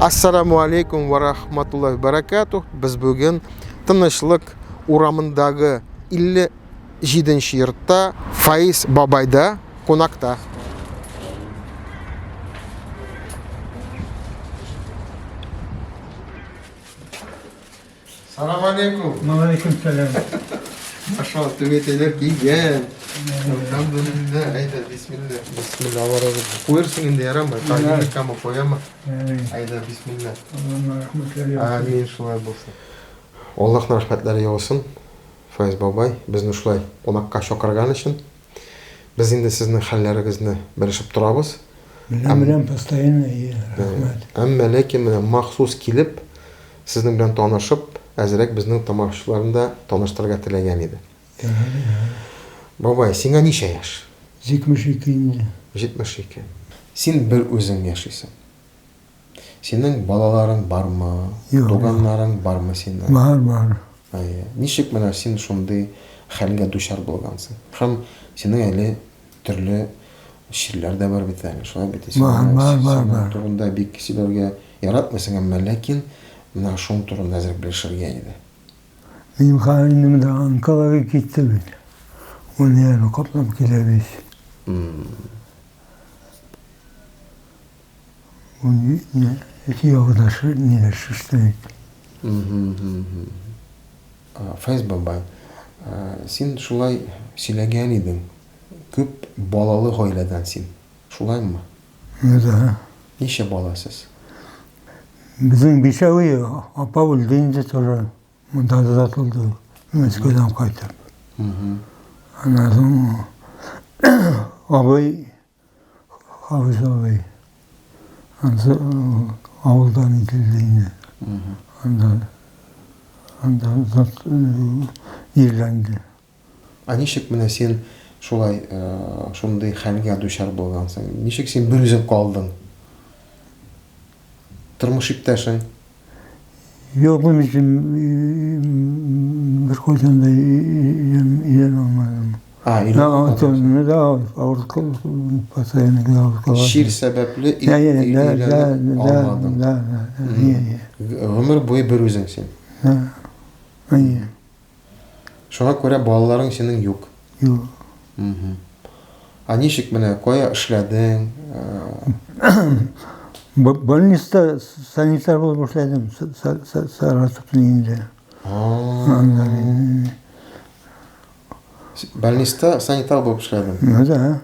Ассаламу алейкум ва рахматуллахи баракатух. Біз бүгін Тынычлық урамындағы 57-ші йортта Фаиз бабайда қонақта. Салам алейкум. Алейкум салам. Машалла, төбетелер киген. Алхамдулилля, айда, бисмилля. Бисмилля, Алла разы болсын. Қойырсың енді ярамай, қағиды кама қояма. Айда, бисмилля. Амин, шулай болсын. Аллахның рахмәтләре болсын. Файыз бабай, бізді шулай қонаққа шақырған үшін. Біз енді сіздің хәлләріңізді білішіп тұрабыз. Білем, постоянно, рахмет. Әмма ләкин махсус келіп, сіздің білен танышып, әзірек біздің тамашашыларында таныштырға тілеген еді. Бабай, сеңа неше яш? 72. 72. Сен бір өзің яшайсың. Сенің балаларың бар ма? Туғанларың бар ма сенің? Бар. Нешек мына сен шондай хәлгә душар болғансың? Һәм сенің әлі түрлі ширләр дә бар бит әле, шулай бит. Бар. Турында бик сөйләргә яратмыйсың, әмма ләкин мына шуның турында әзер белешергә иде. Минем хәлем дә Анкарага китте бит. Оны яны каплап киләбез. Оны эти явдашы не шуштык. Файз бабай, син шулай сөйләгән идең. Күп балалы гаиләдән син. Шулаймы? Да. Ничә баласыз? Безнең бишәүе апа үлде инде тоже. Монда затылды. Мәскәүдән кайтып. Аннан абый Хафиз абый. Авылдан ителде инде. Андан ерләнде. Ничек менә син шулай шундый хәлгә дучар булгансың? Ничек син бер үзең калдың? Тормыш иптәшең? Yok, bunun için bir kocan da ilan olmadım. Ne daha Avrupa pasayını Avrupa. Şiir səbəbli ilan olmadın. Ömür boyu bir özünsən. Şuna görə balaların senin yok. Yok. Nişik mənə qoya işlədin? Больниста санитар болып işledim. Saratup'un iyinde. Больниста санитар болып işlədin? Да.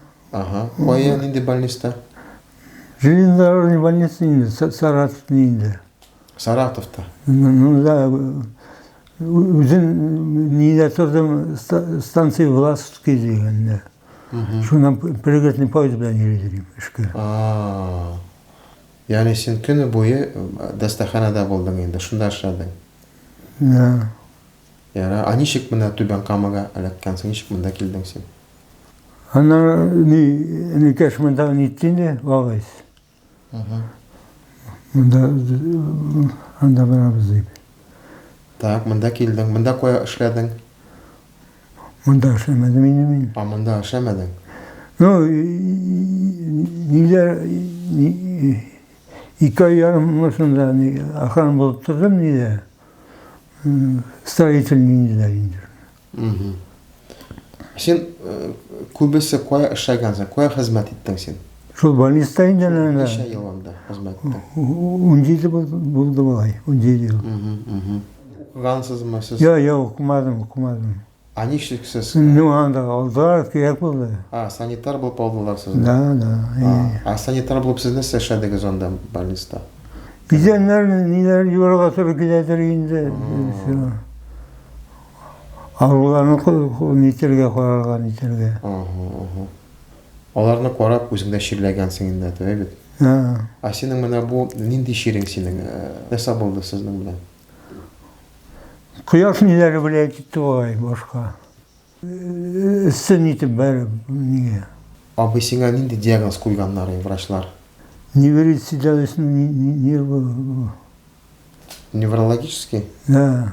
Qoya indi больниста? Железнодорожный больница iyinde. Saratup'un iyinde. Saratov'da? Да. Өзін нейде тұрдым станция Власовский дегенде. Шунан перегетный поезд білән еледірім ішкі. Yani sen күні бойы дастаханада болдың енді, шунда эшләдең? Да. Ничек мына түбән камага эләккәнсең, ничек мында килдең син? Ана никәш мында ниттинде вагыз. Анда барабыз дип. Так, мында килдең, мында кая эшләдең? Мында эшләмәдем инде мин. Мында эшләмәдең? Ну, ниләр 2 ай ярым шунда охрана булып тордым ниде. Строительный инде. Син күбесе кая эшләгәнсең, кая хезмәт иттең син? Шул больниста инде. Ничә ел анда хезмәт иттең? 17 булды булай, 17 ел. Укыгансызмы сез? Yok, okumadım. Ничек сез? Анда алдар кирәк булды. Санитар булып алдылар сезне? Да. Санитар булып сез нәрсә эшләдегез анда больниста? Bizdenler niler yuvarlığa sonra gider ince. Ağrılarını nitelge koyarlar nitelge. Аларны карап үзеңдә ширләгәнсең инде, тәбәй бит. Синең менә бу нинди ширең синең? Нәрсә булды сезнең белән? Кояш ниләре белән китте ой башка. Сын итеп бәреп нигә? Абый сиңа нинди диагноз куйганнар врачлар? Не верит седалищный нерв. Неврологический? Да.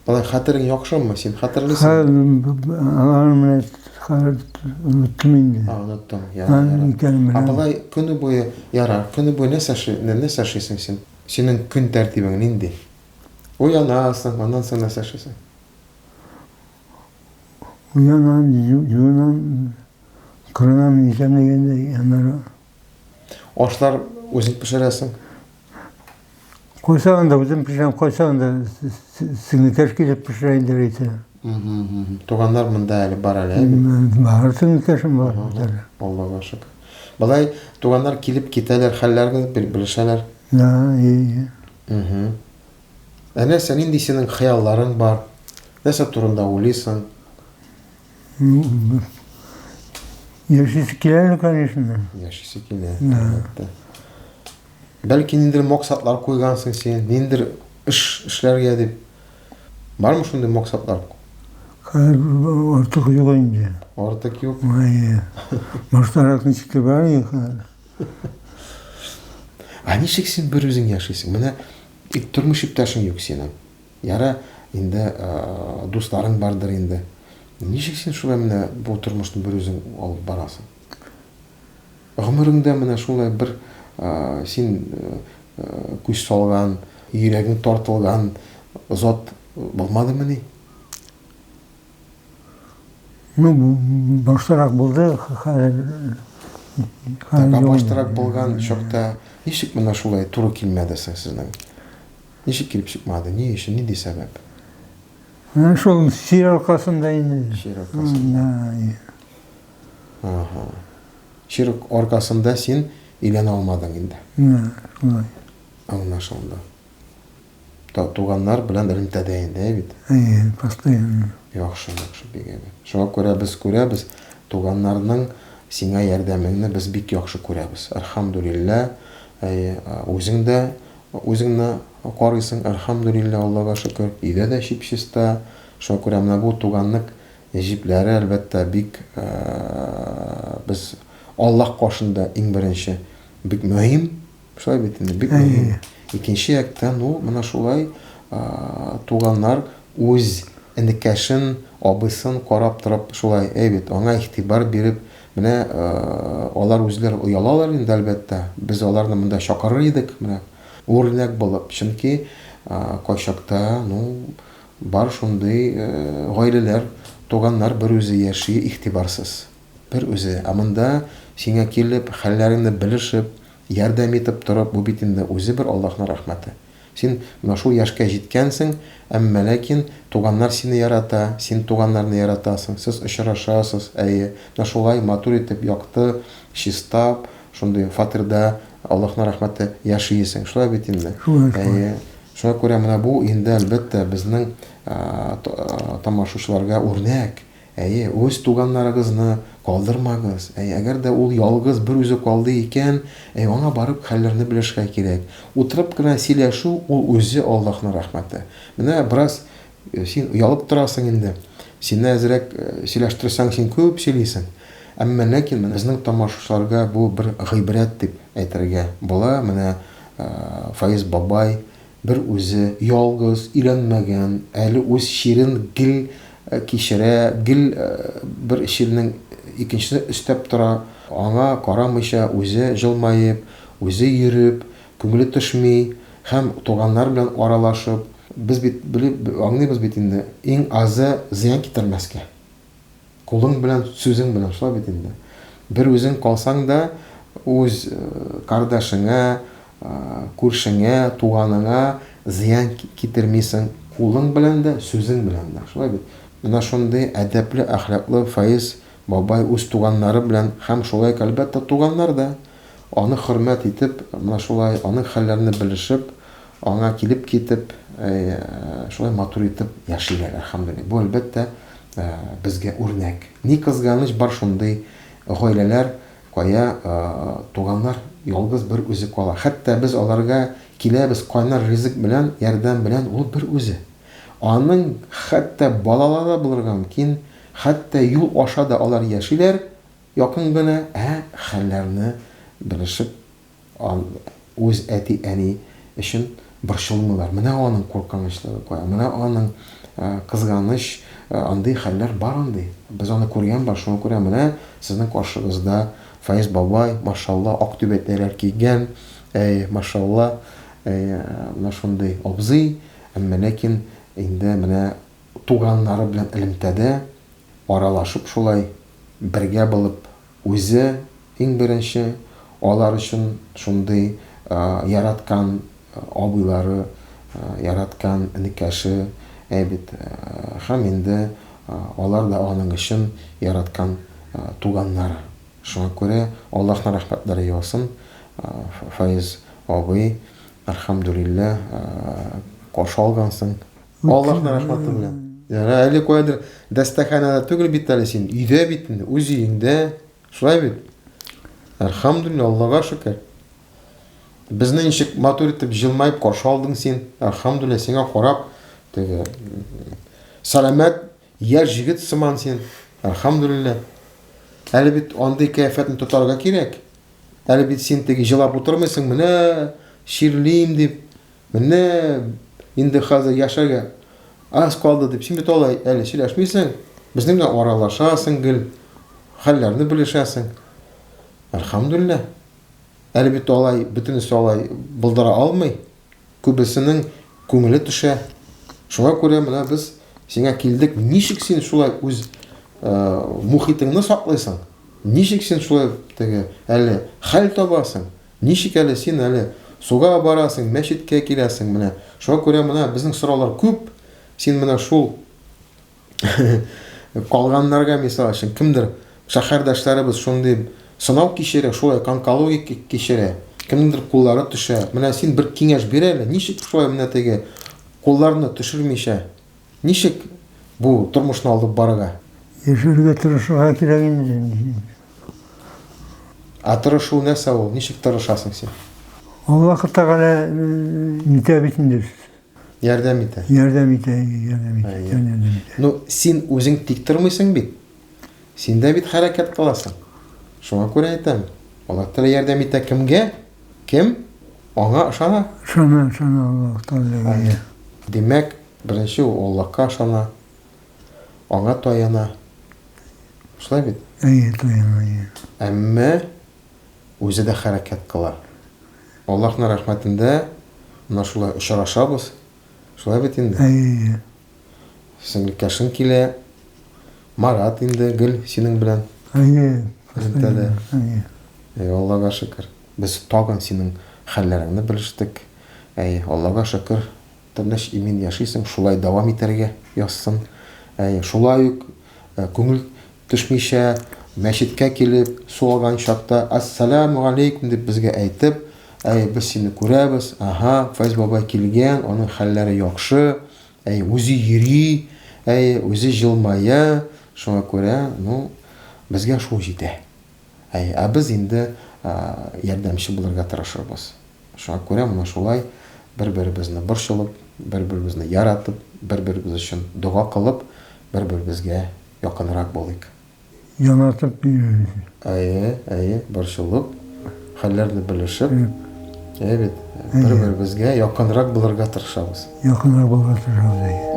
Балай хәтерең яхшымы? Син хәтерлисеңме? Unuttum inде. Оныттың. Икәнен беләм. Былай көне буе ярар. Көне буе нәрсә эшлисең син? Синең көн тәртибең нинди? Уянасың, аннан соң нәрсә эшлисең? Уянам, юынам, кырынам, исәм дигәндә, яннары. Ашлар үзең пешерәсең. Койсаганда үзем пешерәм, койсаганда сеңнекәш килеп пешерә инде әйтә. Туганнар монда әле бар әле. Бар сеңнекәшем бар. Аллага шөкер. Былай туганнар килеп китәләр, хәлләрне белешәләр. Нәрсә нинди синең хыялларың бар? Нәрсә турында уйлыйсың? Яшисе килә, конечно. Яшисе килә. Бәлки ниндер максатлар куйгансың син, ниндер эшләргә дип. Бармы шундый максатлар? Артык юк инде. Артык юк. Баштарак ничек бар икән. Ничек син бер үзең яшисең? Менә тормыш иптәшең юк синең. Яра инде дусларың бардыр инде. Ничек син шулай менә бу тормышны бер үзең алып барасың? Гомереңдә менә шулай бер син күз салган, йөрәгең тартылган зат булмадымы ни? Баштарак булды, Баштарак булган чакта ничек менә шулай туры килмәде сезнең? Ничек килеп чыкмады? Ни өчен, нинди сәбәп? Шул шир аркасында инде. Шир аркасында. Шир аркасында син өйләнә алмадың инде. Шулай. Аңлашылды. Туганнар белән элемтәдә инде бит. Постоянно. Яхшы, бик әйбәт. Шуңа күрә без күрәбез, туганнарның сиңа ярдәмеңне без бик яхшы күрәбез. Әлхәмдүлилләһ, үзеңне карыйсың, әлхәмдүлилләһ, Аллага шөкер. Өйдә дә чип-чиста. Шуңа күрә менә бу туганлык җипләре әлбәттә бик без Аллаһ кашында иң беренче бик мөһим. Шулай бит инде, бик мөһим. Икенче яктан менә шулай туганнар үз энекәшен, абысын карап торып, шулай бит, аңа игътибар биреп, менә алар үзләре уялалар инде әлбәттә. Без аларны монда чакырыр идек, менә үрнәк булып. Чөнки кайчакта, бар шундый гаиләләр, туганнар бер үзе яши игътибарсыз. Бер үзе. Монда сиңа килеп, хәлләреңне белешеп, ярдәм итеп торып, бу бит инде үзе бер Аллаһның рәхмәте. Син менә шул яшькә җиткәнсең, әмма ләкин туганнар сине ярата, син туганнарны яратасың, сез очрашасыз, менә шулай матур итеп, якты, чистап, шундый фатирда Аллаһның рәхмәте яшисең. Шулай бит инде. Шуңа күрә менә бу инде әлбәттә безнең тамашачыларга үрнәк. Үз туганнарыгызны калдырмагыз. Әгәр дә ул ялгыз бер үзе калды икән, аңа барып хәлләрне белешкә кирәк. Утырып кына сөйләшү ул үзе Аллаһның рәхмәте. Менә бераз син ялып торасың инде. Сине әзрәк сөйләштерсәң, син күп сөйлисең. Әмма ләкин безнең тамашачыларга бу бер гыйбрәт дип әйтергә була. Менә Фаиз бабай бер үзе ялгыз, өйләнмәгән, әле үз ширен гел кичерә, гел бер ширнең икенчесен өстәп тора, аңа карамыйча үзе җылмаеп, үзе йөреп, күңеле төшми, һәм туганнар белән аралашып, без бит аңлыйбыз бит инде, иң азы зыян китермәскә. Кулың белән, сүзең белән, шулай бит инде. Бер үзең калсаң да, үз кардашыңа, күршеңә, туганыңа зыян китермисең, кулың белән дә, сүзең белән дә, шулай бит. Менә шундый әдәпле, әхлаклы Фаиз бабай үз туганнары белән, һәм шулай әлбәттә туганнар да аны хөрмәт итеп, менә шулай аның хәлләрне белешеп, аңа килеп китеп, шулай матур итеп яшиләр, әлхәмдүлилләһ. Бу әлбәттә безгә үрнәк. Ни кызганыч бар шундый гаиләләр, кая туганнар ялгыз бер үзе кала. Хәтта без аларга киләбез кайнар ризык белән, ярдәм белән, ул бер үзе. Аның хәтта балалары булырга мөмкин, хәтта юл аша да алар яшиләр, якын гына, хәлләрне белешеп, үз әти-әни өчен борчылмыйлар. Менә аның куркынычлыгы кая, менә аның кызганыч, андый хәлләр бар андый. Без аны күргән бар, шуны күрә менә сезнең каршыгызда Фәиз бабай, машалла, ак түбәтләр кигән, машалла, менә шундый абзый, әмма ләкин инде менә туганнары белән элемтәдә аралашып шулай бергә булып үзе иң беренче алар өчен шундый яраткан абыйлары, яраткан энекәше, бит һәм инде алар да аның өчен яраткан туганнары. Шуңа күрә Аллаһның рәхмәтләре яусын. Фәиз абый, әлхәмдүлилләһ, каршы алгансың. Аллаһның рәхмәте белән. Әле куйдыр дәстәханәдә түгел бит әле син, өйдә бит, үз өеңдә. Шулай бит. Әлхәмдүлилләһ, Аллаһка шөкер. Безне ничек матур итеп җылмайып каршы алдың син. Әлхәмдүлилләһ, сиңа карап, теге сәламәт яшь җегет сыман син. Әлхәмдүлилләһ. Әле бит андый кәефәтне тотарга кирәк. Әле бит син теге җылап утырмыйсың, менә ширлим дип, менә инде хәзер яшәргә аз калды дип, син бит алай әле сөйләшмисең. Безнең белән аралашасың, гел хәлләрне белешәсең. Әлхәмдүлилләһ. Әле бит алай, бөтенесе алай булдыра алмый. Күбесенең күңеле төшә. Шуңа күрә менә без сиңа килдек. Ничек син шулай үз мухитыңны саклыйсың? Ничек син шулай теге әле хәл табасың? Ничек әле син әле суга барасың, мәчеткә киләсең менә? Шуңа күрә менә безнең сораулар күп. Син менә шул калганнарга мисал өчен кемдер шәһәрдәшләребез шундый сынау кичерә, шулай онкологик кичерә. Кемнеңдер куллары төшә. Менә син бер киңәш бир әле. Ничек шулай менә теге кулларны төшермичә? Ничек бу тормышны алып барырга? Яшәргә тырышырга кирәк инде. Тырышу нәрсә ул? Ничек тырышасың син? Аллаһ Тәгалә итә бит инде. Ярдәм итә. Ярдәм итә. Ну, син үзең тик тормыйсың бит. Син дә бит хәрәкәт кыласың. Шуңа күрә әйтәм. Аллаһ Тәгалә ярдәм итә кемгә? Кем? Аңа ышана. Ышана Аллаһ Тәгаләгә. Димәк, беренче ул Аллаһка ышана, аңа таяна. Шулай бит? Таяна. Әмма үзе дә хәрәкәт кыла. Аллаһның рәхмәтендә менә шулай очрашабыз. Шулай бит инде. Сеңлекәшең килә. Марат инде гел синең белән. Аллаһка шөкер. Без тагын синең хәлләреңне белештек. Аллаһка шөкер. Тыныч имин яшисең, шулай дәвам итәргә язсын. Шулай ук күңел төшмичә мәчеткә килеп, суалган чакта ассаламу алейкум дип безгә әйтеп, без сине күрәбез. Фәиз бабай килгән, аның хәлләре яхшы, үзе йөри, үзе җылмая. Шуңа күрә, безгә шул җитә. Без инде ярдәмче булырга тырышырбыз. Шуңа күрә моны шулай бер-беребезне борчылып, бер-беребезне яратып, бер-беребез өчен дуга кылып, бер-беребезгә якынрак булыйк. Янатып йөрик. Борчылып, хәлләрне белешеп, бер-беребезгә якынрак булырга тырышабыз. Якынрак булырга тырышабыз.